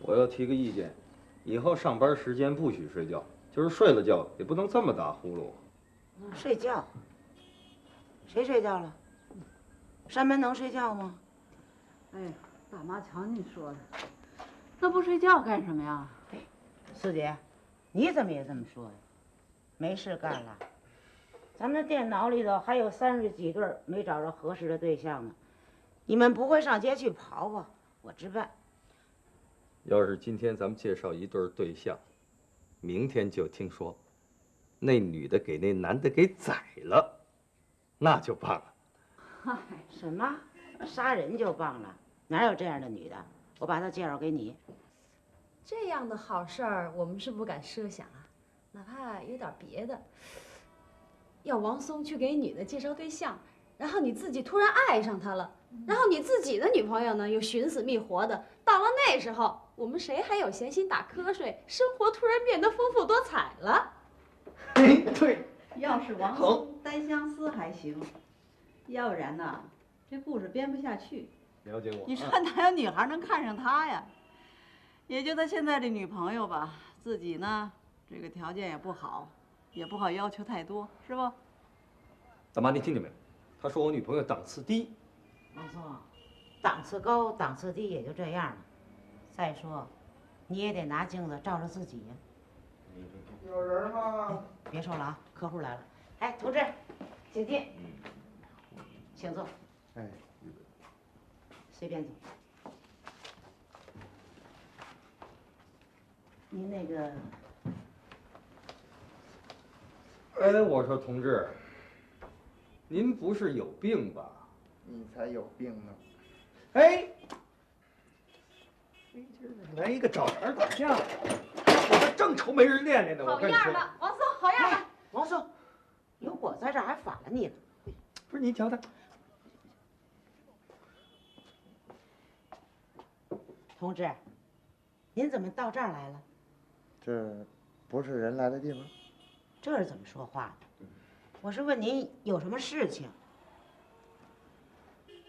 我要提个意见，以后上班时间不许睡觉，就是睡了觉也不能这么打呼噜。睡觉？谁睡觉了？山门能睡觉吗？哎，大妈瞧你说的，那不睡觉干什么呀？哎，四姐，你怎么也这么说呀？没事干了，咱们电脑里头还有30几对没找着合适的对象呢。你们不会上街去跑跑？我置办。要是今天咱们介绍一对对象，明天就听说那女的给那男的给宰了，那就棒了。嗨，什么杀人就棒了？哪有这样的女的？我把她介绍给你。这样的好事儿，我们是不敢设想啊，哪怕有点别的。要王松去给女的介绍对象，然后你自己突然爱上他了，然后你自己的女朋友呢又寻死觅活的，到了那时候，我们谁还有闲心打瞌睡？生活突然变得丰富多彩了。哎，对，要是王松单相思还行，要不然呢，这故事编不下去。了解我。你说哪有女孩能看上他呀？也就他现在这女朋友吧，自己呢这个条件也不好，也不好要求太多，是不？大妈，你听见没有？他说我女朋友档次低。王松，档次高档次低也就这样了。再说，你也得拿镜子照着自己呀。有人吗？别说了啊，客户来了。哎，同志，请进，请坐。哎，随便走。您那个，哎，我说同志，您不是有病吧？你才有病呢！哎，今儿来一个找茬打架，我这正愁没人练练呢。我好跟你说，样的，王松，好样的！王松，有我在这儿还反了你了。不是你瞧他，同志，您怎么到这儿来了？这不是人来的地方。这是怎么说话的？我是问您有什么事情。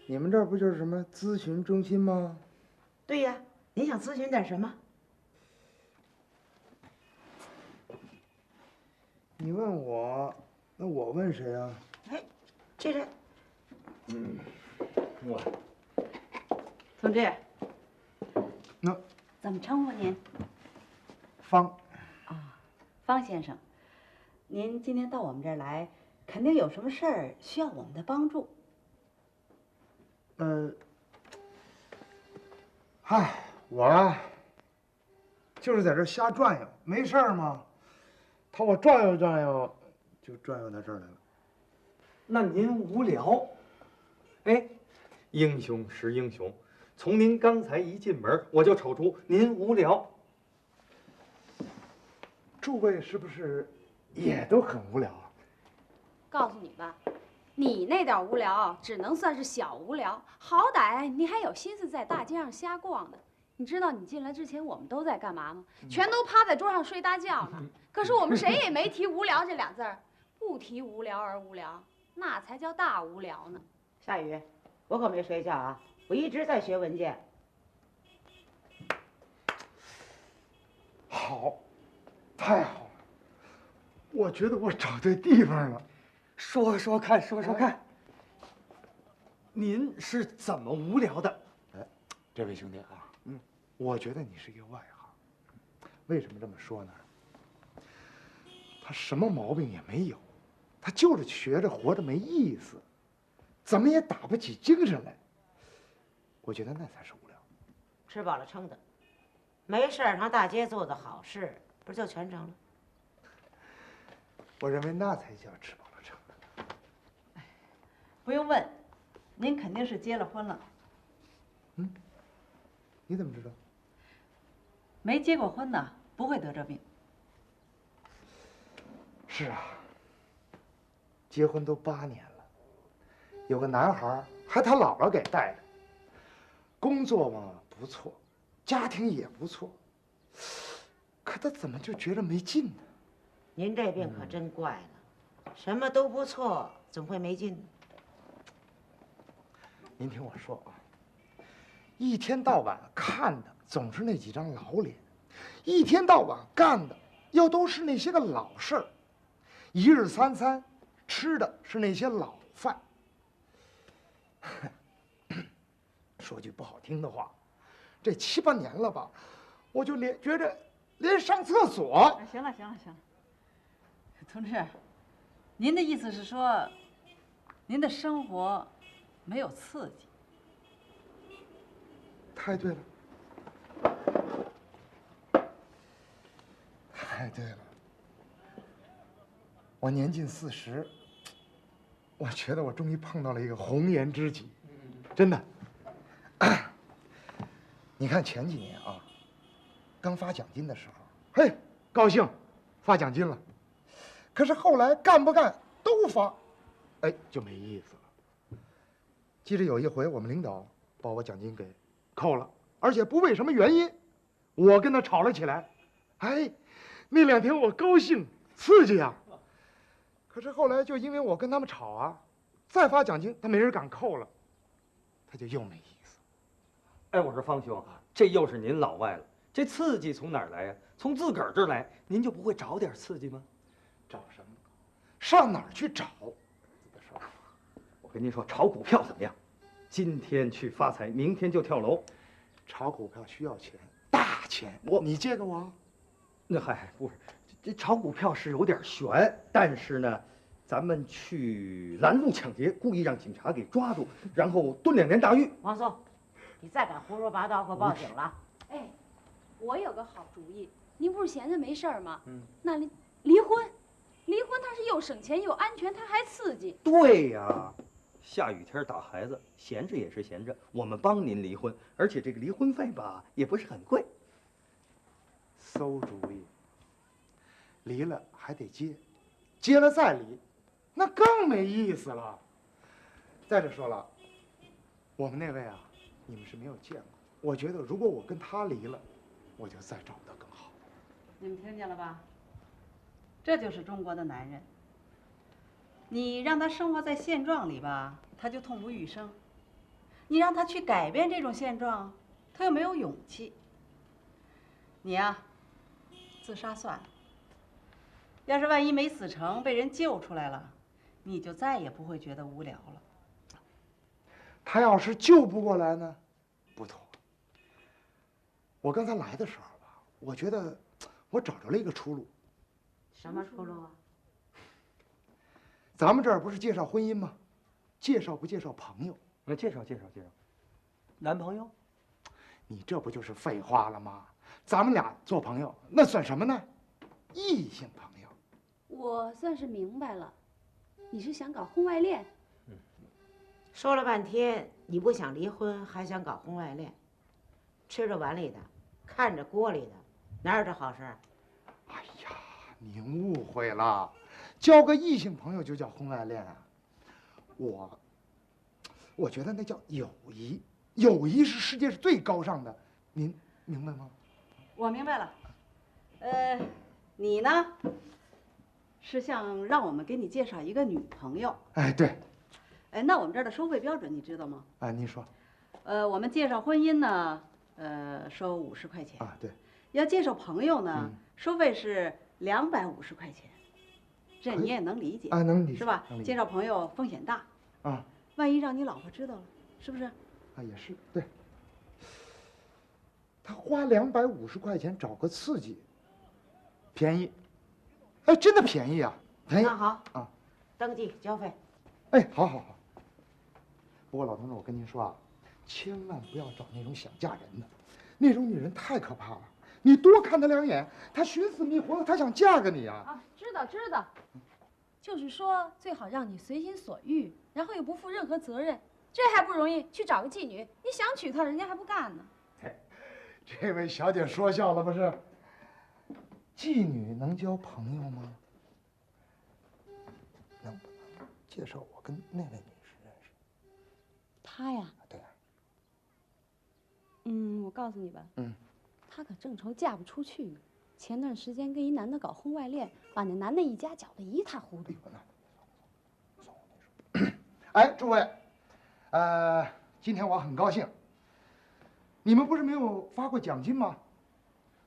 你们这儿不就是什么咨询中心吗？对呀，您想咨询点什么？你问我，那我问谁啊？哎，这人，我同志，那怎么称呼您？方，方先生，您今天到我们这儿来，肯定有什么事儿需要我们的帮助。嗨，我啊，就是在这儿瞎转悠，没事儿吗？他我转悠转悠，就转悠到这儿来了。那您无聊？哎，英雄是英雄，从您刚才一进门，我就瞅出您无聊。诸位是不是也都很无聊啊？告诉你吧，你那点无聊只能算是小无聊，好歹你还有心思在大街上瞎逛呢。你知道你进来之前我们都在干嘛吗？全都趴在桌上睡大觉呢。可是我们谁也没提无聊这俩字儿，不提无聊而无聊，那才叫大无聊呢。夏雨，我可没睡觉啊，我一直在学文件。好，太好了，我觉得我找对地方了。说说看，说说看，您是怎么无聊的？哎，这位兄弟啊，我觉得你是一个外行。为什么这么说呢？他什么毛病也没有，他就是学着活着没意思，怎么也打不起精神来。我觉得那才是无聊。吃饱了撑的，没事儿上大街做的好事，不就全成了？我认为那才叫吃饱了撑。不用问，您肯定是结了婚了。你怎么知道？没结过婚的不会得这病。是啊，结婚都8年了，有个男孩还他姥姥给带着，工作嘛不错，家庭也不错，可他怎么就觉着没劲呢？您这病可真怪了，什么都不错，怎么会没劲呢？您听我说啊，一天到晚看的总是那几张老脸，一天到晚干的又都是那些个老事儿，一日三餐吃的是那些老饭。说句不好听的话，这7、8年了吧，我就觉着连上厕所。行了，同志，您的意思是说，您的生活没有刺激？太对了，太对了。我年近40，我觉得我终于碰到了一个红颜知己，真的。你看前几年啊，刚发奖金的时候，嘿，高兴，发奖金了。可是后来干不干都发，哎，就没意思了。记得有一回，我们领导把我奖金给扣了，而且不为什么原因，我跟他吵了起来。哎，那2天我高兴刺激啊。可是后来就因为我跟他们吵啊，再发奖金他没人敢扣了，他就又没意思。哎，我说方兄，这又是您老外了，这刺激从哪儿来呀？从自个儿这儿来，您就不会找点刺激吗？找什么？上哪儿去找？我跟您说，炒股票怎么样？今天去发财，明天就跳楼。炒股票需要钱，大钱。你借给我？那嗨，不是，这炒股票是有点悬，但是呢，咱们去拦路抢劫，故意让警察给抓住，然后蹲2年大狱。王松，你再敢胡说八道，可报警了。哎，我有个好主意，您不是闲着没事儿吗？嗯，那离婚，离婚它是又省钱又安全，它还刺激。对呀，下雨天打孩子，闲着也是闲着，我们帮您离婚，而且这个离婚费吧也不是很贵。馊主意。离了还得接，接了再离，那更没意思了。再者说了，我们那位啊，你们是没有见过。我觉得如果我跟他离了，我就再找不到更好的。你们听见了吧？这就是中国的男人。你让他生活在现状里吧，他就痛不欲生；你让他去改变这种现状，他又没有勇气。你呀，自杀算了。要是万一没死成，被人救出来了，你就再也不会觉得无聊了。他要是救不过来呢，不妥。我刚才来的时候吧，我觉得我找着了一个出路。什么出路啊？咱们这儿不是介绍婚姻吗？介绍不介绍朋友？那介绍，男朋友？你这不就是废话了吗？咱们俩做朋友，那算什么呢？异性朋友。我算是明白了，你是想搞婚外恋？说了半天，你不想离婚，还想搞婚外恋，吃着碗里的，看着锅里的，哪有这好事儿？哎呀，您误会了，交个异性朋友就叫婚外恋啊？我觉得那叫友谊，友谊是世界上最高尚的，您明白吗？我明白了。你呢？是想让我们给你介绍一个女朋友？哎，对。哎，那我们这儿的收费标准你知道吗？哎，您说。我们介绍婚姻呢，收50块钱。啊，对。要介绍朋友呢，收费是250块钱。这你也能理解啊，能理解是吧？能理解介绍朋友风险大。啊。万一让你老婆知道了，是不是？啊，也是，对。他花250块钱找个刺激，便宜。哎，真的便宜啊！便宜。那好啊，登记交费。哎，好好好。不过老同志，我跟您说啊，千万不要找那种想嫁人的，那种女人太可怕了。你多看她2眼，她寻死觅活的，她想嫁给你啊！啊，知道。就是说，最好让你随心所欲，然后又不负任何责任，这还不容易？去找个妓女，你想娶她，人家还不干呢。这位小姐说笑了不是？妓女能交朋友吗？能不能介绍我跟那位女士认识？她呀？对呀。我告诉你吧。她可正愁嫁不出去呢。前段时间跟一男的搞婚外恋，把那男的一家搅得一塌糊涂。哎，诸位，今天我很高兴。你们不是没有发过奖金吗？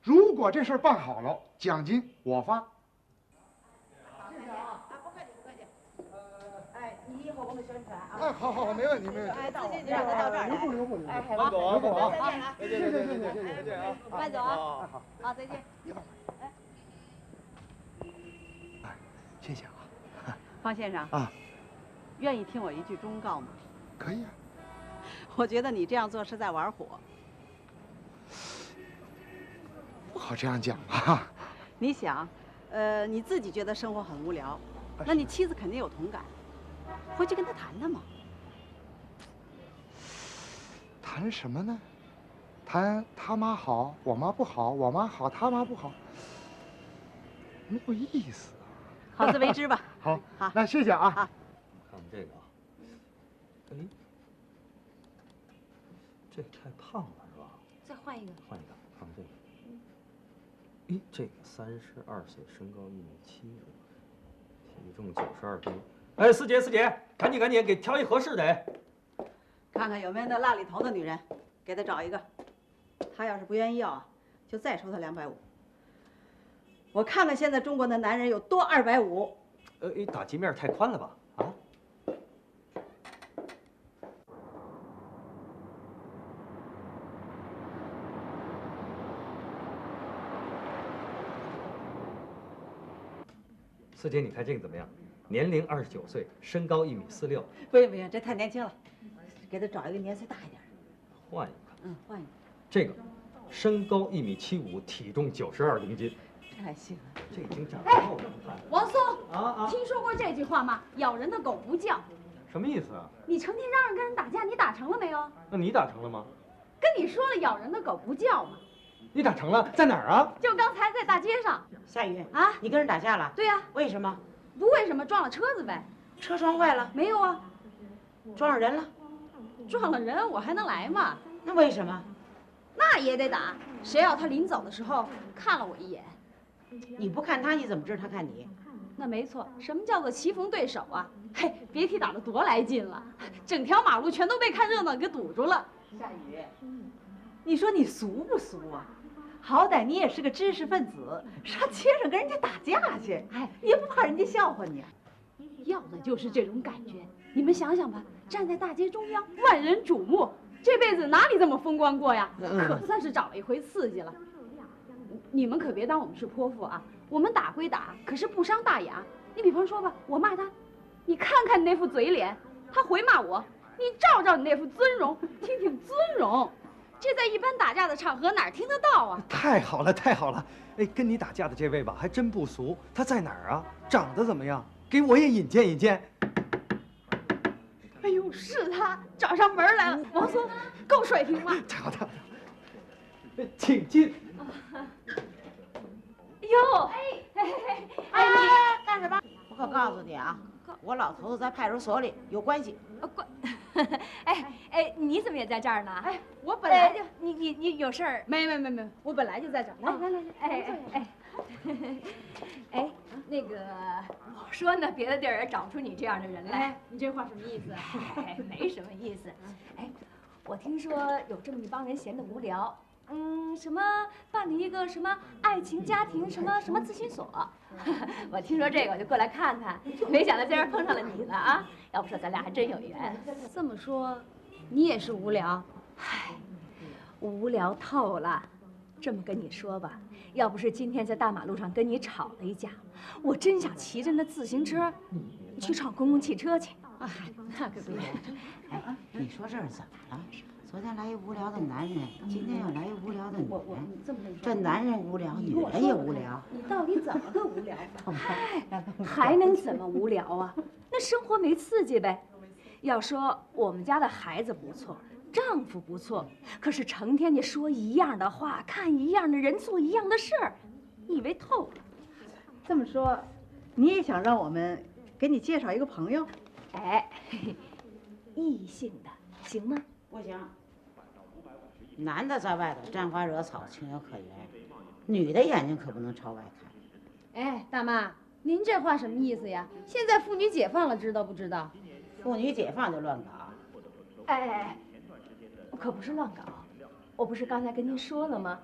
如果这事儿办好了，奖金我发。哎，你以后给我宣传啊。哎，好，没问题，没问题。哎，自己你让他到这儿来。留步。哎，慢走啊，慢走啊。再见了。再见啊。慢走啊。好，好，再见。谢谢啊。方先生啊，愿意听我一句忠告吗？可以啊。我觉得你这样做是在玩火。不好这样讲啊。你想，你自己觉得生活很无聊，那你妻子肯定有同感，回去跟她谈谈嘛。谈什么呢？谈他妈好，我妈不好；我妈好，他妈不好，没有意思。好自为之吧。好，好，那谢谢啊。好，看这个啊，哎，这太胖了是吧？再换一个。换一个，看这个。咦，这个32岁，身高1.75米，体重92斤。哎，四姐，赶紧给挑一合适的哎。看看有没有那烂里头的女人，给他找一个。他要是不愿意要啊，就再收他250。我看看现在中国的男人有多250。打击面太宽了吧？啊？四姐，你看这个怎么样？年龄29岁，身高1.46米。不行，这太年轻了，给他找一个年岁大一点的。换一个。换一个。这个，身高1.75米，体重92公斤。这还行。这已经长高了。王松啊！听说过这句话吗？咬人的狗不叫。什么意思啊？你成天嚷嚷跟人打架，你打成了没有？那你打成了吗？跟你说了，咬人的狗不叫嘛。你打成了，在哪儿啊？就刚才在大街上。夏雨啊，你跟人打架了？对呀。为什么？不为什么，撞了车子呗。车撞坏了？没有啊。撞上人了？撞了人，我还能来吗？那为什么？那也得打。谁要他临走的时候看了我一眼？你不看他，你怎么知道他看你？那没错，什么叫做棋逢对手啊？嘿，别提打得多来劲了，整条马路全都被看热闹给堵住了。夏雨，你说你俗不俗啊？好歹你也是个知识分子，上街上跟人家打架去，哎，也不怕人家笑话你啊？要的就是这种感觉。你们想想吧，站在大街中央，万人瞩目，这辈子哪里这么风光过呀？可算是找了一回刺激了。你们可别当我们是泼妇啊！我们打归打，可是不伤大雅。你比方说吧，我骂他，你看看你那副嘴脸；他回骂我，你照照你那副尊容，听听尊容。这在一般打架的场合哪儿听得到啊？太好了，太好了！哎，跟你打架的这位吧，还真不俗。他在哪儿啊？长得怎么样？给我也引荐引荐。哎呦，是他找上门来了。王松，够水平吗？太好，太好。请进。哟，哎，你干什么？我可告诉你啊，我老头子在派出所里有关系。哎，你怎么也在这儿呢？哎，我本来就你有事儿？没，我本来就在这儿。来，哎，那个，我说呢，别的地儿也找不出你这样的人来。你这话什么意思？哎，没什么意思。哎，我听说有这么一帮人闲得无聊。什么办理一个什么爱情家庭什么咨询所，我听说这个我就过来看看，没想到今儿碰上了你了啊！要不说咱俩还真有缘。这么说，你也是无聊？唉，无聊透了。这么跟你说吧，要不是今天在大马路上跟你吵了一架，我真想骑着那自行车去闯公共汽车去。哎，那可不行。哎，你说这是怎么了？昨天来一无聊的男人，今天又来一无聊的女人。这么跟你说，这男人无聊，女人也无聊。你到底怎么个无聊法？还能怎么无聊啊？那生活没刺激呗。要说我们家的孩子不错，丈夫不错，可是成天你说一样的话，看一样的人，做一样的事儿，以为透了。这么说，你也想让我们给你介绍一个朋友？哎，异性的行吗？不行。男的在外头沾花惹草，情有可原，女的眼睛可不能朝外看。哎，大妈，您这话什么意思呀？现在妇女解放了，知道不知道？妇女解放就乱搞。哎，可不是乱搞，我不是刚才跟您说了吗？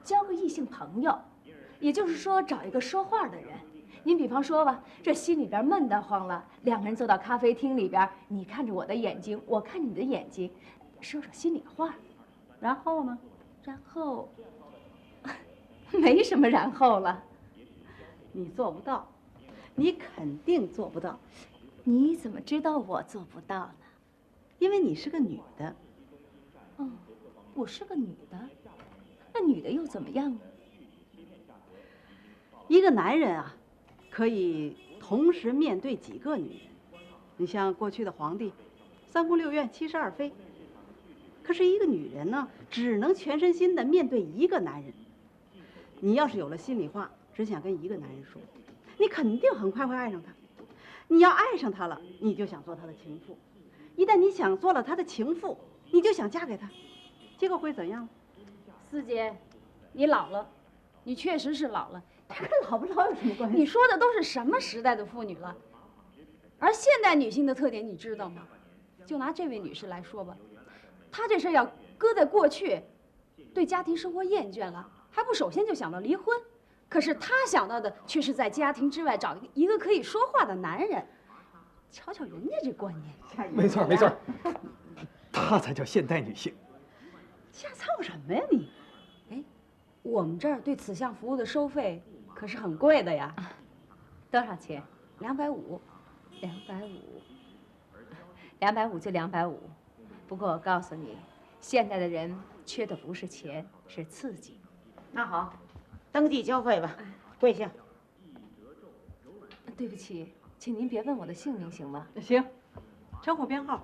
交个异性朋友，也就是说找一个说话的人。您比方说吧，这心里边闷得慌了，两个人坐到咖啡厅里边，你看着我的眼睛，我看你的眼睛，说说心里话。然后呢？然后没什么然后了。你做不到，你肯定做不到，你怎么知道我做不到呢？因为你是个女的。哦，我是个女的，那女的又怎么样呢？一个男人啊，可以同时面对几个女人。你像过去的皇帝，三宫六院72妃。可是一个女人呢，只能全身心的面对一个男人。你要是有了心里话，只想跟一个男人说，你肯定很快会爱上他。你要爱上他了，你就想做他的情妇。一旦你想做了他的情妇，你就想嫁给他，结果会怎样？四姐，你老了，你确实是老了。这跟老不老有什么关系？你说的都是什么时代的妇女了？而现代女性的特点你知道吗？就拿这位女士来说吧，她这事要搁在过去，对家庭生活厌倦了，还不首先就想到离婚。可是她想到的却是在家庭之外找一个可以说话的男人。瞧瞧人家这观念。没错没错，她才叫现代女性。瞎操什么呀你？哎，我们这儿对此项服务的收费可是很贵的呀。多少钱250。 250就250。不过我告诉你，现在的人缺的不是钱，是刺激。那好，登记交费吧，跪下。对不起，请您别问我的姓名，行吗？行，称呼编号。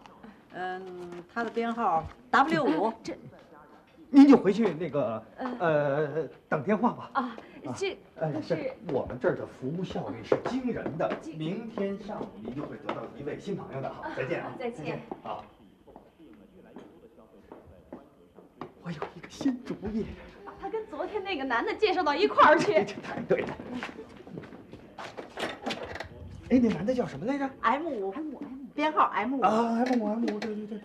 他的编号 W5。这您就回去那个等电话吧。啊，这是我们这儿的服务效率是惊人的。明天上午您就会得到一位新朋友的。好，再见啊！再见。好。我有一个新主意。把他跟昨天那个男的介绍到一块儿去。这太对了。哎，那男的叫什么来着 M5，编号 M5。啊，M5，对对对。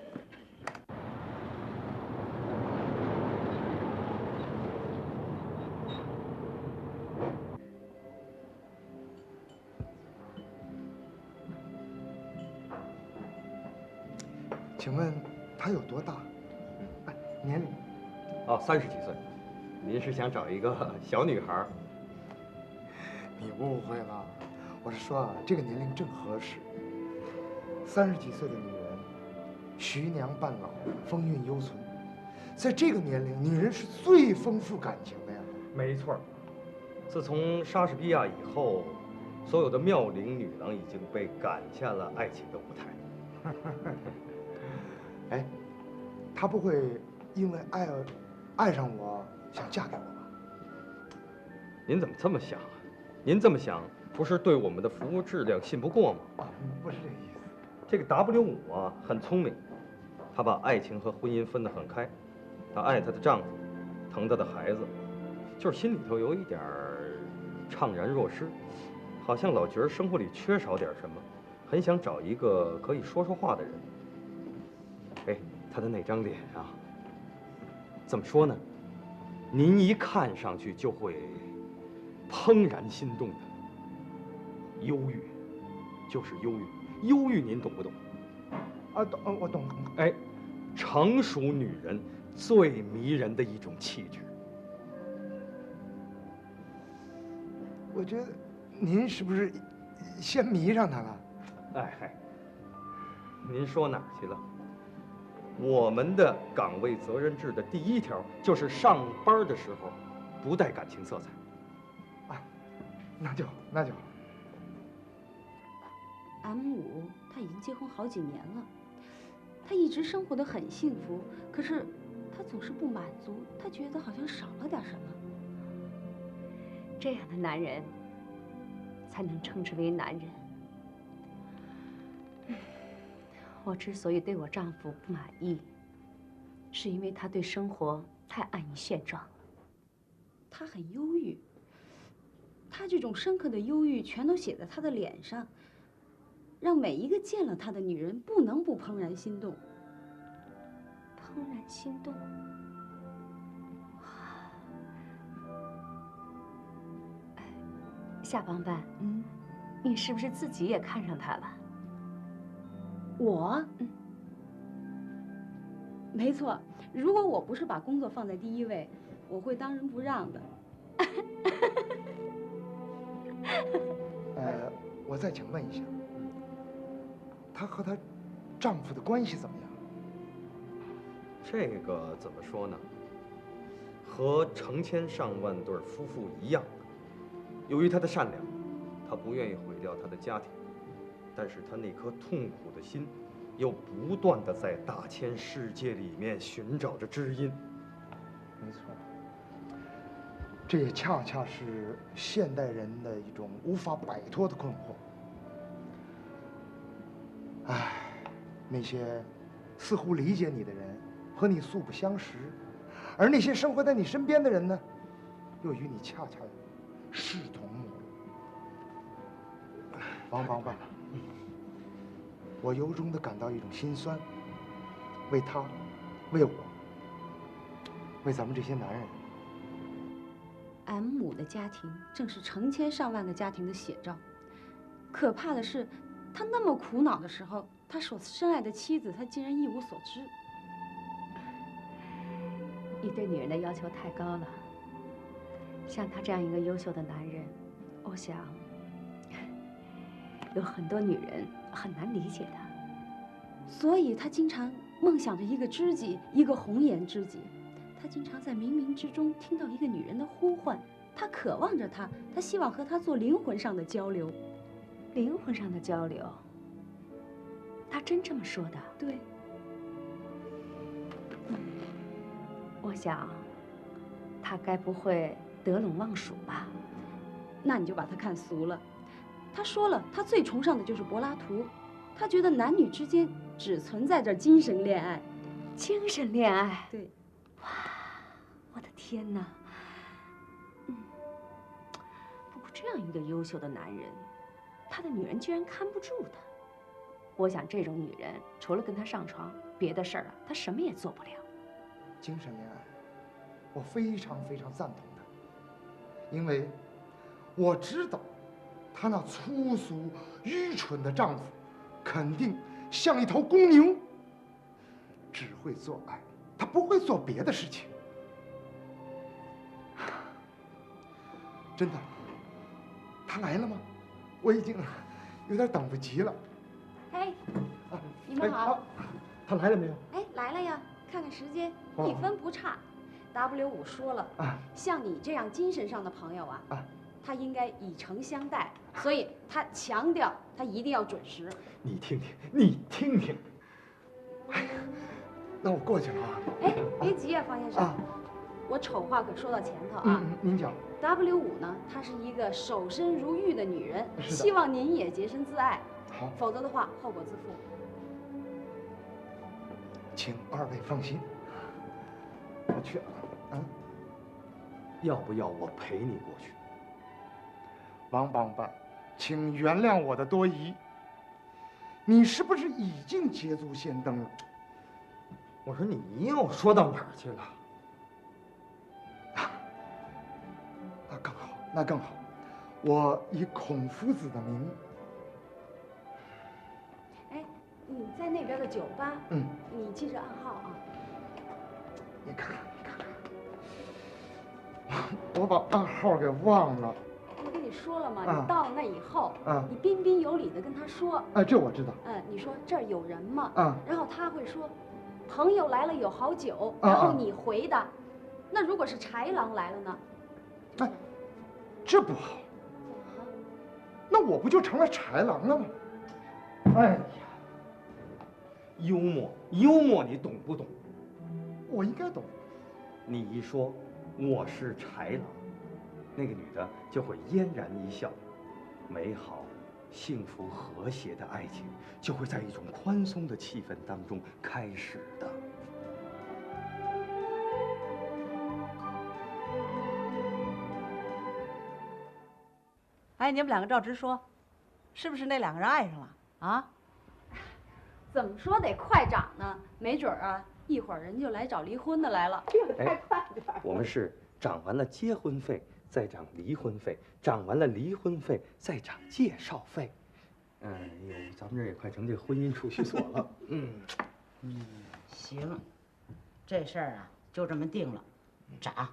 请问他有多大？哎，年龄？哦，30几岁。您是想找一个小女孩？你误会了，我是说啊，这个年龄正合适。30几岁的女人，徐娘半老，风韵犹存。在这个年龄，女人是最丰富感情的呀。没错。自从莎士比亚以后，所有的妙龄女郎已经被赶下了爱情的舞台。哎，她不会因为爱上我，想嫁给我吧？您怎么这么想啊？您这么想，不是对我们的服务质量信不过吗？不是这个意思。这个 W5啊，很聪明，他把爱情和婚姻分得很开。她爱她的丈夫，疼她的孩子，就是心里头有一点怅然若失，好像老觉得生活里缺少点什么，很想找一个可以说说话的人。哎，她的那张脸啊，怎么说呢？您一看上去就会怦然心动的。忧郁，就是忧郁。忧郁，您懂不懂？啊，懂，我懂。哎，成熟女人最迷人的一种气质。我觉得您是不是先迷上她了？哎嗨，您说哪儿去了？我们的岗位责任制的第1条就是上班的时候不带感情色彩。哎，那就好。M5他已经结婚好几年了，他一直生活得很幸福，可是他总是不满足，他觉得好像少了点什么。这样的男人才能称之为男人。我之所以对我丈夫不满意，是因为他对生活太安于现状了。他很忧郁，他这种深刻的忧郁全都写在他的脸上，让每一个见了他的女人不能不怦然心动。怦然心动。夏帮办，你是不是自己也看上他了？我，没错。如果我不是把工作放在第一位，我会当仁不让的。我再请问一下，她和她丈夫的关系怎么样？这个怎么说呢？和成千上万对夫妇一样，由于她的善良，她不愿意毁掉她的家庭，但是她那颗痛苦的心，又不断地在大千世界里面寻找着知音。没错，这也恰恰是现代人的一种无法摆脱的困惑。唉，那些似乎理解你的人和你素不相识，而那些生活在你身边的人呢，又与你恰恰势同陌路。王帮办，我由衷地感到一种心酸，为他，为我，为咱们这些男人。M 母的家庭正是成千上万个家庭的写照。可怕的是，他那么苦恼的时候，他所深爱的妻子，他竟然一无所知。你对女人的要求太高了。像他这样一个优秀的男人，我想有很多女人很难理解他。所以他经常梦想着一个知己，一个红颜知己。他经常在冥冥之中听到一个女人的呼唤，他渴望着她，他希望和她做灵魂上的交流。灵魂上的交流，他真这么说的？对。我想，他该不会得陇望蜀吧？那你就把他看俗了。他说了，他最崇尚的就是柏拉图，他觉得男女之间只存在着精神恋爱。精神恋爱？对。哇，我的天哪！不过这样一个优秀的男人，他的女人居然看不住他。我想这种女人除了跟他上床，别的事儿啊，他什么也做不了。精神恋爱，我非常非常赞同的，因为我知道，她那粗俗愚蠢的丈夫，肯定像一头公牛，只会做爱，他不会做别的事情。真的，他来了吗？我已经有点等不及了。哎，你们好。他来了没有？哎，来了呀。看看时间，1分不差。W5说了，像你这样精神上的朋友啊，他应该以诚相待，所以他强调他一定要准时。你听听，你听听。哎呀，那我过去了啊。哎，别急啊，方先生。我丑话可说到前头啊。您讲。W5呢，她是一个守身如玉的女人，希望您也洁身自爱。好，否则的话，后果自负。请二位放心，我去了。要不要我陪你过去？王帮办，请原谅我的多疑。你是不是已经捷足先登了？我说你又说到哪儿去了？那更好，那更好。我以孔夫子的名义。你在那边的酒吧，你记着暗号啊。你看看，你看看，我把暗号给忘了。我跟你说了嘛，你到了那以后，你彬彬有礼的跟他说。这我知道。你说这儿有人吗？然后他会说，朋友来了有好酒。然后你回答，那如果是豺狼来了呢？哎，这不好。那我不就成了豺狼了吗？哎呀。幽默，幽默，你懂不懂？我应该懂。你一说我是豺狼，那个女的就会嫣然一笑，美好、幸福、和谐的爱情就会在一种宽松的气氛当中开始的。哎，你们两个照直说，是不是那2个人爱上了啊？怎么说得快长呢？没准儿啊，一会儿人就来找离婚的来了。哎，我们是涨完了结婚费，再涨离婚费，涨完了离婚费，再涨介绍费。哟，咱们这也快成这婚姻储蓄所了。行，这事儿啊就这么定了，涨。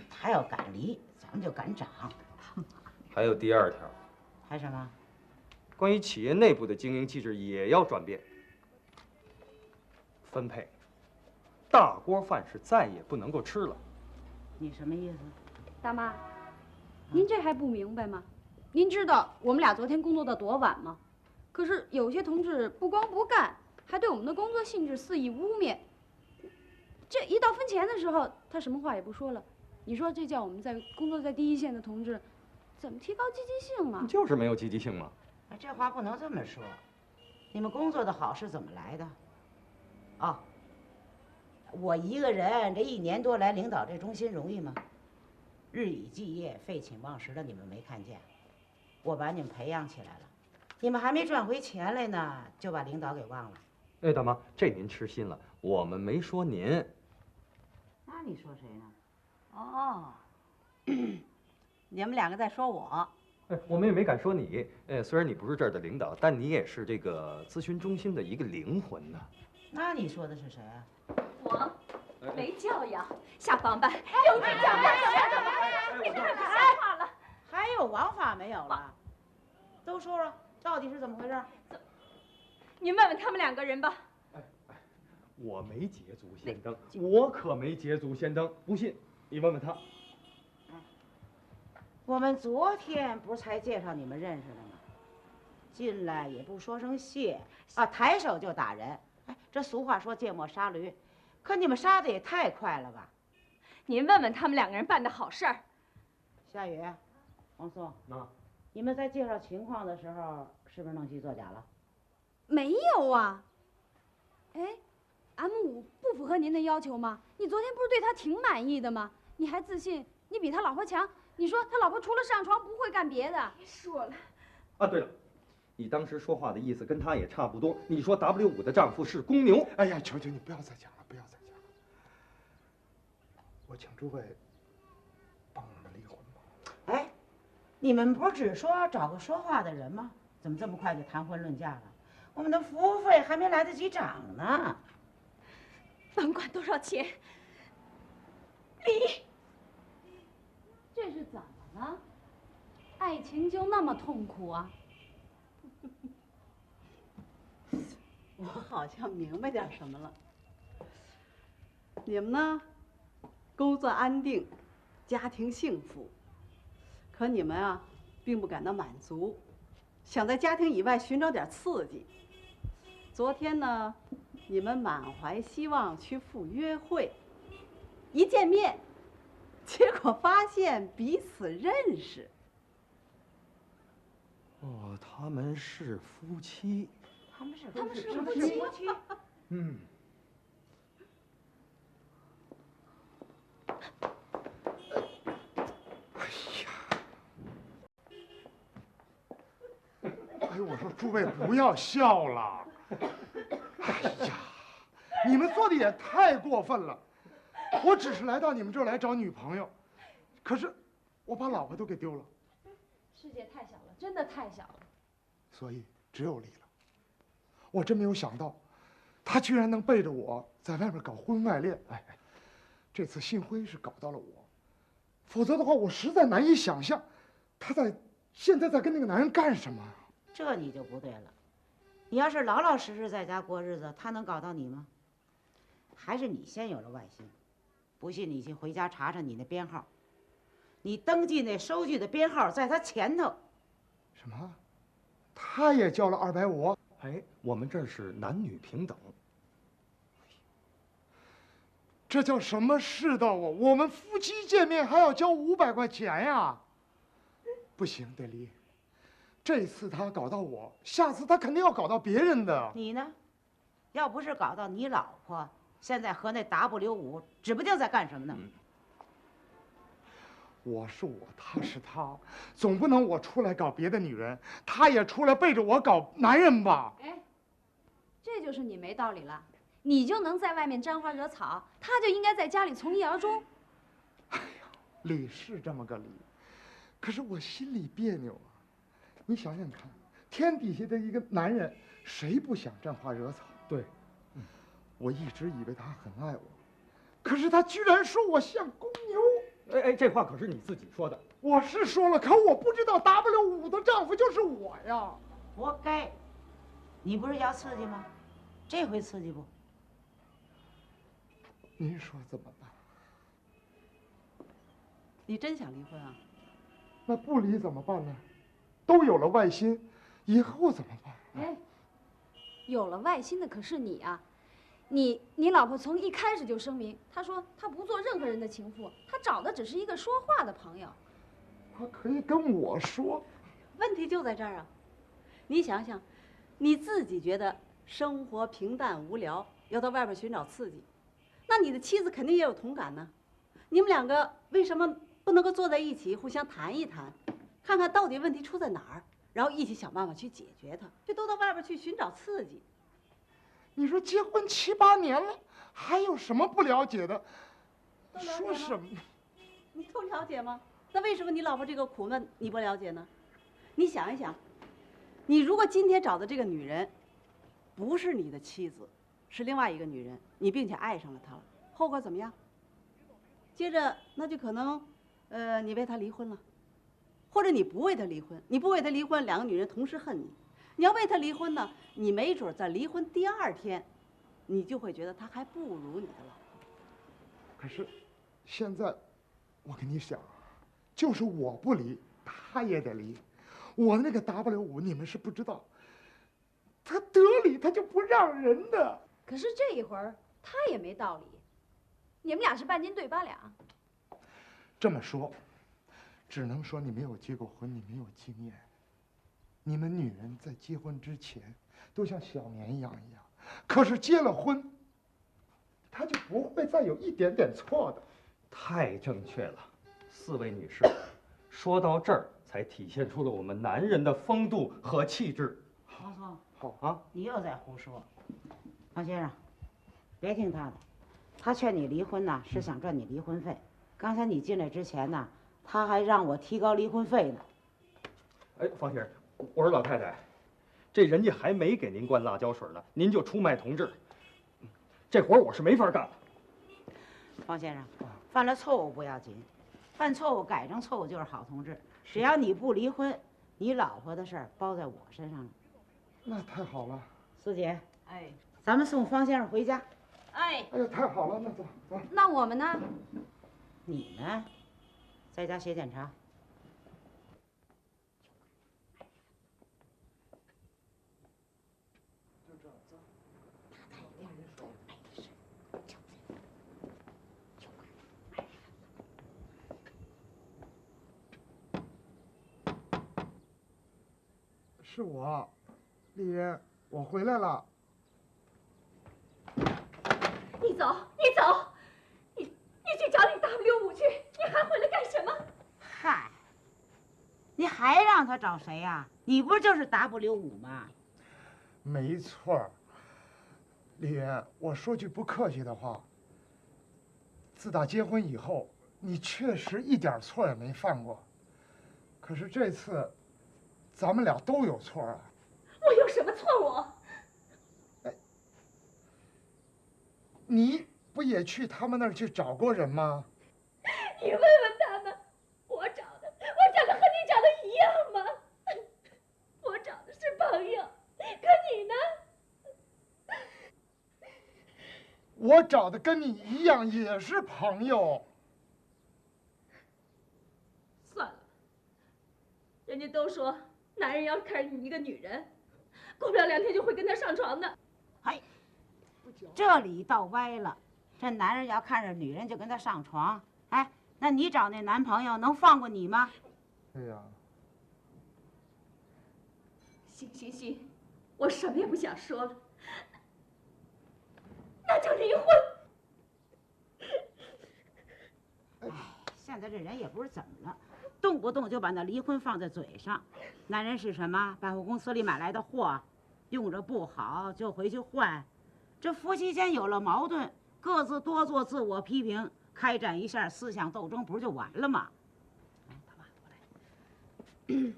他要敢离，咱们就敢涨。还有第二条，还什么？关于企业内部的经营机制也要转变。分配，大锅饭是再也不能够吃了。你什么意思？大妈，您这还不明白吗？您知道我们俩昨天工作到多晚吗？可是有些同志不光不干，还对我们的工作性质肆意污蔑。这一到分钱的时候，他什么话也不说了。你说这叫我们工作在第一线的同志，怎么提高积极性嘛？就是没有积极性嘛。哎，这话不能这么说。你们工作的好是怎么来的？哦，我一个人这1年多来领导这中心容易吗？日以继夜、废寝忘食的，你们没看见？我把你们培养起来了，你们还没赚回钱来呢，就把领导给忘了。哎，大妈，这您痴心了，我们没说您。那你说谁呢？哦，你们2个在说我。哎，我们也没敢说你。虽然你不是这儿的领导，但你也是这个咨询中心的一个灵魂呐。那你说的是谁啊？我没教养，下房办，有人讲话，你可别说话了。还有王法没有了？都说说到底是怎么回事？您问问他们2个人吧。我没捷足先登，我可没捷足先登，不信你问问他。我们昨天不是才介绍你们认识的吗？进来也不说声谢啊，抬手就打人。哎，这俗话说芥末杀驴，可你们杀的也太快了吧？您问问他们2个人办的好事儿。夏雨，王松，妈，你们在介绍情况的时候，是不是弄虚作假了？没有啊。哎，M5不符合您的要求吗？你昨天不是对他挺满意的吗？你还自信你比他老婆强？你说他老婆除了上床不会干别的。说了。啊，对了，你当时说话的意思跟他也差不多。你说 W5的丈夫是公牛。哎呀，求求你不要再讲了，不要再讲了。我请诸位帮我们离婚吧。哎，你们不是只说找个说话的人吗？怎么这么快就谈婚论嫁了？我们的服务费还没来得及涨呢。甭管多少钱，离。这是怎么了？爱情就那么痛苦啊？我好像明白点什么了。你们呢，工作安定，家庭幸福，可你们啊，并不感到满足，想在家庭以外寻找点刺激。昨天呢，你们满怀希望去赴约会，一见面，结果发现彼此认识。哦，他们是夫妻。他们是夫妻。嗯。哎呀！哎呦，我说诸位不要笑了。哎呀，你们做的也太过分了！我只是来到你们这儿来找女朋友，可是我把老婆都给丢了。世界太小了，真的太小了。所以只有离了。我真没有想到，他居然能背着我在外面搞婚外恋。哎，这次幸亏是搞到了我，否则的话，我实在难以想象，他现在在跟那个男人干什么。这你就不对了。你要是老老实实在家过日子，他能搞到你吗？还是你先有了外心？不信你去回家查查你那编号，你登记那收据的编号在他前头。什么？他也交了250？哎，我们这是男女平等。这叫什么世道啊！我们夫妻见面还要交500块钱呀！不行，得离。这次他搞到我，下次他肯定要搞到别人的。你呢？要不是搞到你老婆，现在和那 W5指不定在干什么呢。我是我，他是他，总不能我出来搞别的女人，他也出来背着我搞男人吧？哎，这就是你没道理了。你就能在外面沾花惹草，他就应该在家里从一而终。哎呀，理是这么个理，可是我心里别扭啊。你想想看，天底下的一个男人，谁不想沾花惹草？对，我一直以为他很爱我，可是他居然说我像公牛。哎，这话可是你自己说的。我是说了，可我不知道 W5的丈夫就是我呀。活该！你不是要刺激吗？这回刺激不？您说怎么办？你真想离婚啊？那不离怎么办呢？都有了外心，以后怎么办？哎，有了外心的可是你啊！你老婆从一开始就声明，她说她不做任何人的情妇，她找的只是一个说话的朋友。她可以跟我说。问题就在这儿啊！你想想，你自己觉得生活平淡无聊，要到外边寻找刺激，那你的妻子肯定也有同感呢。你们两个为什么不能够坐在一起，互相谈一谈，看看到底问题出在哪儿，然后一起想办法去解决它，就都到外边去寻找刺激。你说结婚7、8年了，还有什么不了解的？说什么？你都了解吗？那为什么你老婆这个苦闷你不了解呢？你想一想，你如果今天找的这个女人，不是你的妻子，是另外一个女人，你并且爱上了她了，后果怎么样？接着那就可能，你为她离婚了，或者你不为她离婚，你不为她离婚，两个女人同时恨你。你要为她离婚呢，你没准在离婚第2天，你就会觉得她还不如你的老婆。可是，现在，我跟你讲，就是我不离，他也得离。我那个 W5，你们是不知道，他得理他就不让人的。可是这一会儿他也没道理，你们俩是半斤对8两。这么说，只能说你没有结过婚，你没有经验。你们女人在结婚之前都像小绵羊一样，可是结了婚，她就不会再有一点点错的。太正确了，4位女士，说到这儿才体现出了我们男人的风度和气质。王松，好啊，你又在胡说。王先生，别听他的，他劝你离婚呢，是想赚你离婚费。刚才你进来之前呢，他还让我提高离婚费呢。哎，方先生，我说老太太，这人家还没给您灌辣椒水呢，您就出卖同志，这活我是没法干了。方先生，犯了错误不要紧，犯错误改正错误就是好同志。只要你不离婚，你老婆的事儿包在我身上了。那太好了。苏姐，哎，咱们送方先生回家。哎，哎呀，太好了，那走走。那我们呢？你呢，在家写检查。是我，丽媛，我回来了。你走，你走，你去找你 W5去，你还回来干什么？嗨，你还让他找谁呀？你不就是 W5吗？没错儿，丽媛，我说句不客气的话，自打结婚以后，你确实一点错也没犯过。可是这次，咱们俩都有错啊。我有什么错误？你不也去他们那儿去找过人吗？你问问他们，我找的和你找的一样吗？我找的是朋友，可你呢？我找的跟你一样，也是朋友。算了，人家都说男人要看你一个女人，过不了2天就会跟她上床的。嘿，这里倒歪了。这男人要看着女人就跟他上床，哎，那你找那男朋友能放过你吗？对呀。行，我什么也不想说了，那就离婚。现在这人也不是怎么了，动不动就把那离婚放在嘴上。男人是什么？百货公司里买来的货，用着不好就回去换。这夫妻间有了矛盾，各自多做自我批评，开展一下思想斗争，不是就完了吗？哎，他爸过来。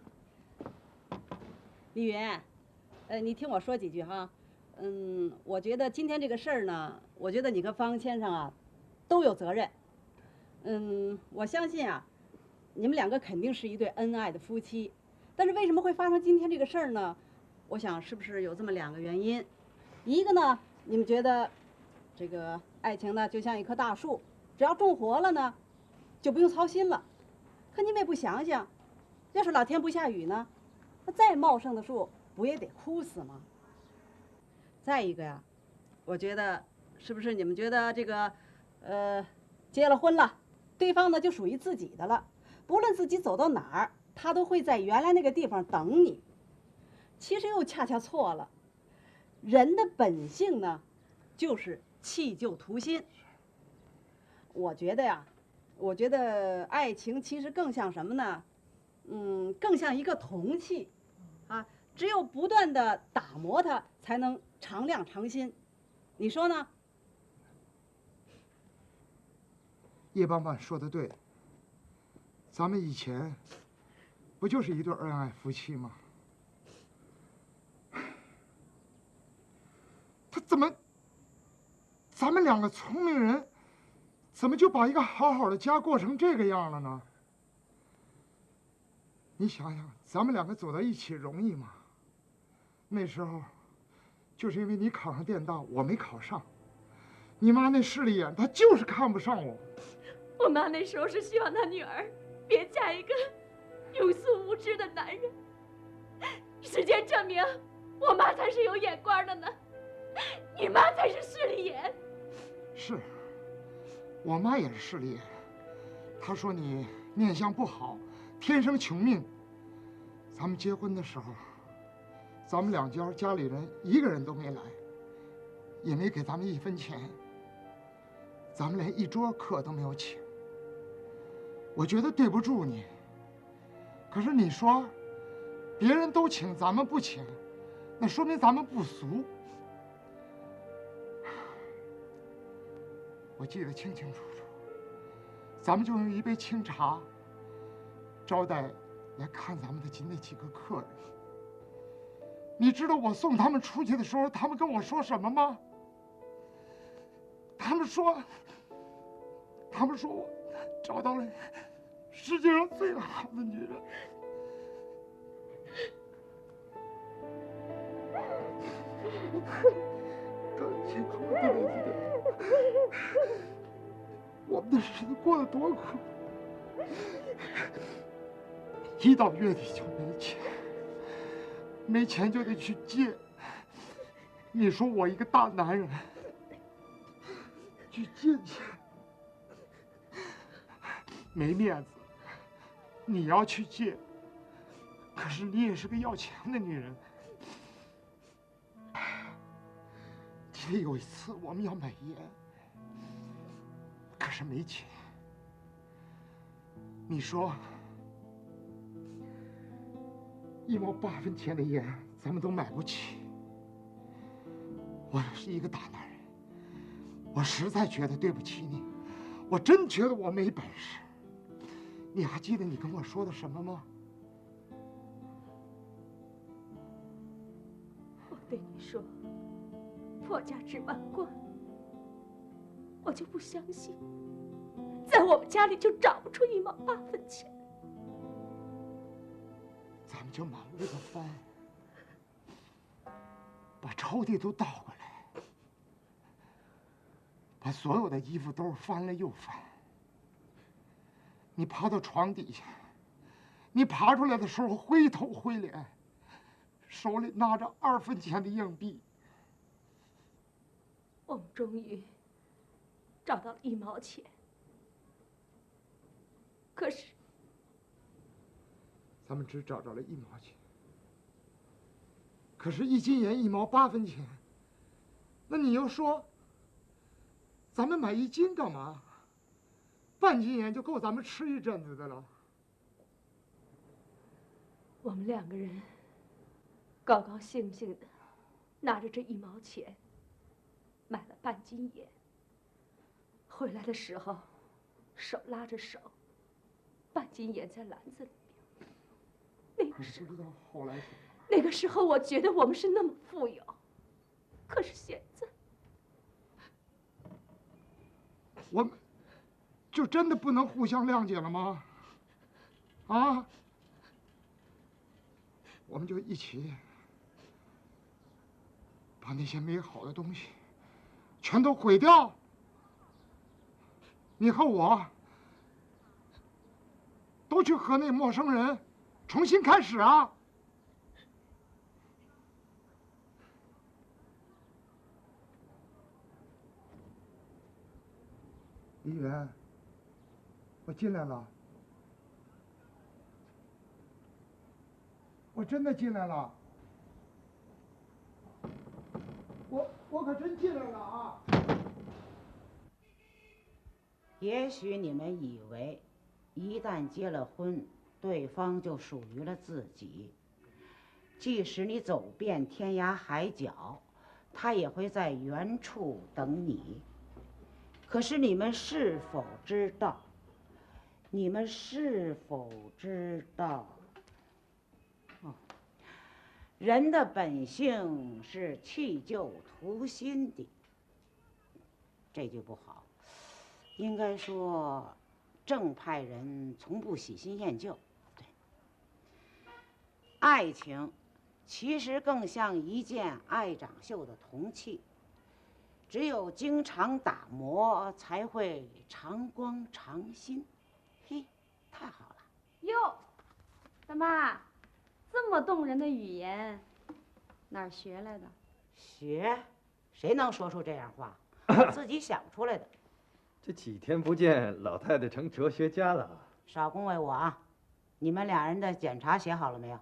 丽云，你听我说几句哈。我觉得今天这个事儿呢，我觉得你跟方先生啊，都有责任。我相信啊，你们两个肯定是一对恩爱的夫妻，但是为什么会发生今天这个事儿呢？我想是不是有这么2个原因？一个呢，你们觉得这个爱情呢就像一棵大树，只要种活了呢，就不用操心了。可你们也不想想，要是老天不下雨呢，那再茂盛的树不也得枯死吗？再一个呀，我觉得是不是你们觉得这个，结了婚了，对方呢就属于自己的了，不论自己走到哪儿，他都会在原来那个地方等你。其实又恰恰错了，人的本性呢，就是弃旧图新。我觉得呀，爱情其实更像什么呢？更像一个铜器，啊，只有不断的打磨它，才能常亮常新。你说呢？叶帮帮说的对，咱们以前不就是一对恩爱夫妻吗？他怎么，咱们2个聪明人，怎么就把一个好好的家过成这个样了呢？你想想，咱们2个走到一起容易吗？那时候，就是因为你考上电大，我没考上，你妈那势利眼，她就是看不上我。我妈那时候是希望她女儿别嫁一个庸俗无知的男人。时间证明，我妈才是有眼光的呢，你妈才是势利眼。是，我妈也是势利眼。她说你面相不好，天生穷命。咱们结婚的时候，咱们2家家里人一个人都没来，也没给咱们1分钱，咱们连1桌客都没有请。我觉得对不住你。可是你说，别人都请，咱们不请，那说明咱们不俗。我记得清清楚楚，咱们就用1杯清茶招待来看咱们的那几个客人。你知道我送他们出去的时候，他们跟我说什么吗？他们说我找到了世界上最好的女人。当天我的日子，我们的日子过得多苦，一到月底就没钱，没钱就得去借。你说我一个大男人去借钱，没面子。你要去借，可是你也是个要钱的女人。记得有一次我们要买烟，可是没钱。你说1毛8分钱的烟，咱们都买不起。我是一个大男人，我实在觉得对不起你，我真觉得我没本事。你还记得你跟我说的什么吗？我对你说，破家治万贯，我就不相信，在我们家里就找不出1毛8分钱。咱们就满屋子翻，把抽屉都倒过来，把所有的衣服都翻了又翻。你爬到床底下，你爬出来的时候灰头灰脸，手里拿着2分钱的硬币。我们终于找到了1毛钱，可是咱们只找着了1毛钱，可是1斤盐1毛8分钱。那你又说，咱们买1斤干嘛？半斤盐就够咱们吃一阵子的了。我们2个人高高兴兴的拿着这1毛钱，买了半斤盐。回来的时候，手拉着手，半斤盐在篮子里面。那个时候我觉得我们是那么富有，可是现在，我们就真的不能互相谅解了吗？啊？我们就一起把那些美好的东西全都毁掉。你和我都去和那陌生人重新开始啊！李远，我进来了，我真的进来了，我可真进来了啊！也许你们以为，一旦结了婚，对方就属于了自己，即使你走遍天涯海角，他也会在原处等你。可是你们是否知道？你们是否知道？哦，人的本性是弃旧图新的。这句不好，应该说，正派人从不喜新厌旧。对，爱情其实更像一件爱长锈的铜器。只有经常打磨，才会长光长新。嘿，太好了！哟，大妈，这么动人的语言，哪儿学来的？学，谁能说出这样话？自己想出来的。这几天不见，老太太成哲学家了。少恭维我啊！你们俩人的检查写好了没有？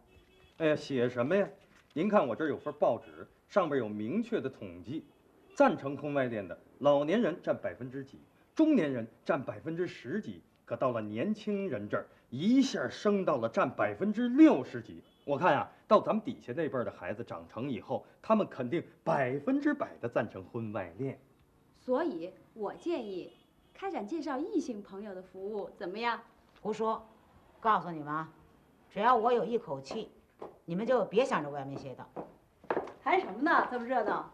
哎呀，写什么呀？您看我这儿有份报纸，上边有明确的统计。赞成婚外恋的老年人占几%，中年人占10%几，可到了年轻人这儿，一下升到了占60%几。我看呀，到咱们底下那辈儿的孩子长成以后，他们肯定100%的赞成婚外恋。所以我建议开展介绍异性朋友的服务，怎么样？胡说！告诉你们啊，只要我有一口气，你们就别想着歪门邪道。谈什么呢？这么热闹。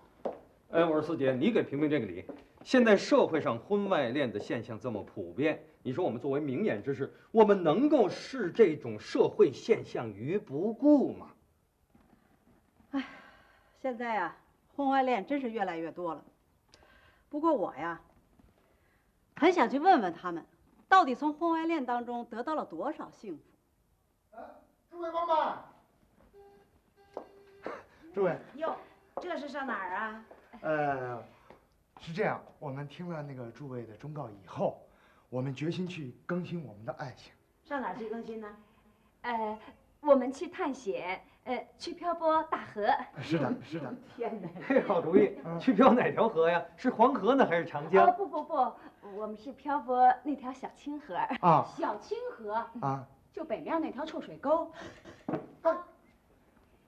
哎，我说四姐，你给评评这个理。现在社会上婚外恋的现象这么普遍，你说我们作为明眼之士，我们能够视这种社会现象于不顾吗？哎，现在呀，婚外恋真是越来越多了。不过我呀，很想去问问他们，到底从婚外恋当中得到了多少幸福。诸位帮办，诸位。哟，这是上哪儿啊？是这样，我们听了那个诸位的忠告以后，我们决心去更新我们的爱情。上哪儿去更新呢？我们去探险，去漂泊大河。是的，是的。天哪！嘿，好主意！去漂哪条河呀？是黄河呢，还是长江？不，我们是漂泊那条小清河。啊，小清河啊，就北面那条臭水沟。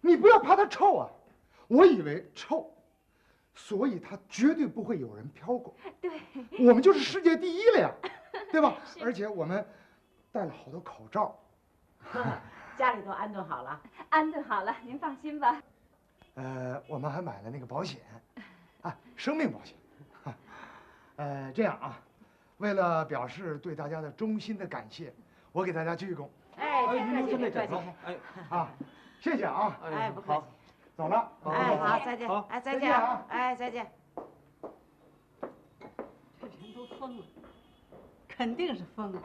你不要怕它臭啊！我以为臭，所以它绝对不会有人飘过。对，我们就是世界第一了呀，对吧？而且我们戴了好多口罩。家里头安顿好了。安顿好了，您放心吧。我们还买了那个保险，啊，生命保险。这样啊，为了表示对大家的衷心的感谢，我给大家鞠一躬。哎，您客气，客气。哎，啊，谢谢啊。哎，不客气。走了。哎，好，再见。好，哎，再见啊。哎，再见。这人都疯了，肯定是疯了。